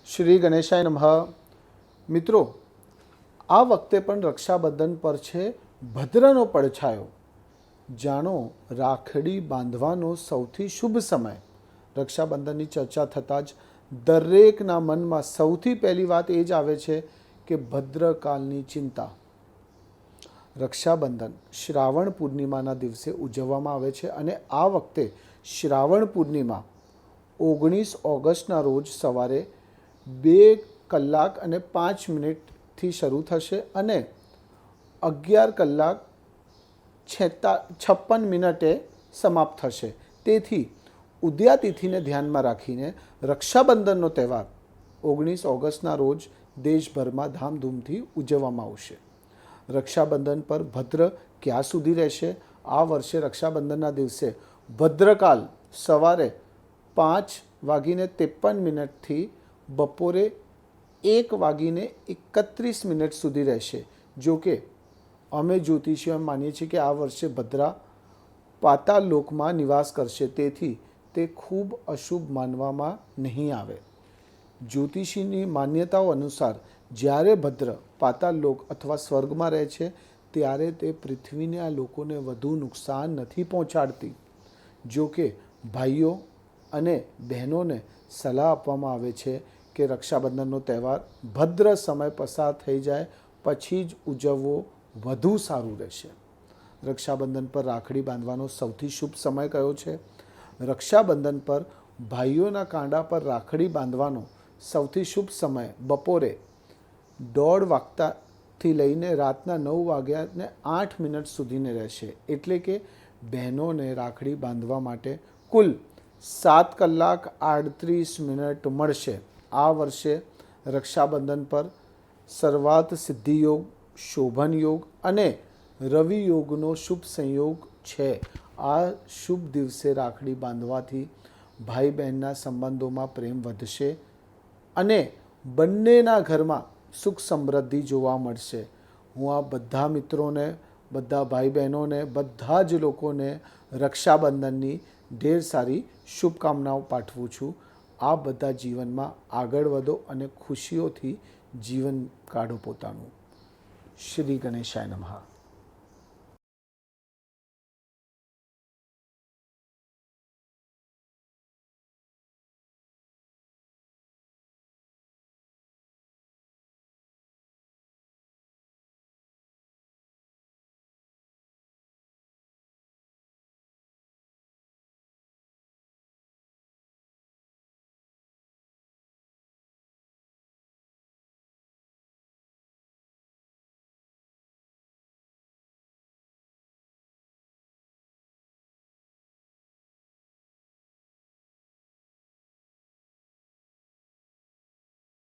શ્રી ગણેશાય નમઃ. મિત્રો, આ વખતે પણ રક્ષાબંધન પર છે ભદ્રનો પડછાયો. જાણો રાખડી બાંધવાનો સૌથી શુભ સમય. રક્ષાબંધનની ચર્ચા થતાં જ દરેકના મનમાં સૌથી પહેલી વાત એ જ આવે છે કે ભદ્રકાલની ચિંતા. રક્ષાબંધન શ્રાવણ પૂર્ણિમાના દિવસે ઉજવવામાં આવે છે અને આ વખતે શ્રાવણ પૂર્ણિમા 19 ઓગસ્ટના રોજ સવારે 2:05 શરૂ થશે અને 11:56 સમાપ્ત થશે. તેથી ઉદયાતિથિને ધ્યાનમાં રાખીને રક્ષાબંધનનો તહેવાર 19 ઓગસ્ટના રોજ દેશભરમાં ધામધૂમથી ઉજવવામાં આવશે. રક્ષાબંધન પર ભદ્ર ક્યાં સુધી રહેશે? આ વર્ષે રક્ષાબંધનના દિવસે ભદ્રકાલ સવારે 5:53 બપોરે 1:31 સુધી રહેશે. જો કે અમે જ્યોતિષીઓ માનીએ છીએ કે આ વર્ષે ભદ્રા પાતાળ લોકમાં નિવાસ કરશે, તેથી તે ખૂબ અશુભ માનવામાં નહીં આવે. જ્યોતિષીની માન્યતાઓ અનુસાર જ્યારે ભદ્ર પાતાળ લોક અથવા સ્વર્ગમાં રહે છે ત્યારે તે પૃથ્વીના લોકોને વધુ નુકસાન નથી પહોંચાડતી. જો કે ભાઈઓ અને બહેનોને સલાહ આપવામાં આવે છે કે રક્ષાબંધનનો તહેવાર ભદ્ર સમય પસાર થઈ જાય પછી જ ઉજવવો વધુ સારું રહેશે. રક્ષાબંધન પર રાખડી બાંધવાનો સૌથી શુભ સમય કયો છે? રક્ષાબંધન પર ભાઈઓના કાંડા પર રાખડી બાંધવાનો સૌથી શુભ સમય બપોરે 1:30 વાગ્યાથી લઈને રાતના 9:08 સુધીને રહેશે. એટલે કે બહેનોને રાખડી બાંધવા માટે કુલ 7 કલાક 38 મિનિટ મળશે. આ વર્ષે રક્ષાબંધન પર સર્વાર્થ સિદ્ધિ યોગ, શોભન યોગ અને રવિ યોગનો શુભ સંયોગ છે. આ શુભ દિવસે રાખડી બાંધવાથી ભાઈ બહેનના સંબંધોમાં પ્રેમ વધશે અને બંનેના ઘરમાં સુખ સમૃદ્ધિ જોવા મળશે. હું આ બધા મિત્રોને, બધા ભાઈ બહેનોને, બધા જ લોકોને રક્ષાબંધનની ઢેર સારી શુભકામનાઓ પાઠવું છું. આ બધા જીવનમાં આગળ વધો અને ખુશીઓથી જીવન કાઢો પોતાનું. શ્રી ગણેશાય નમઃ.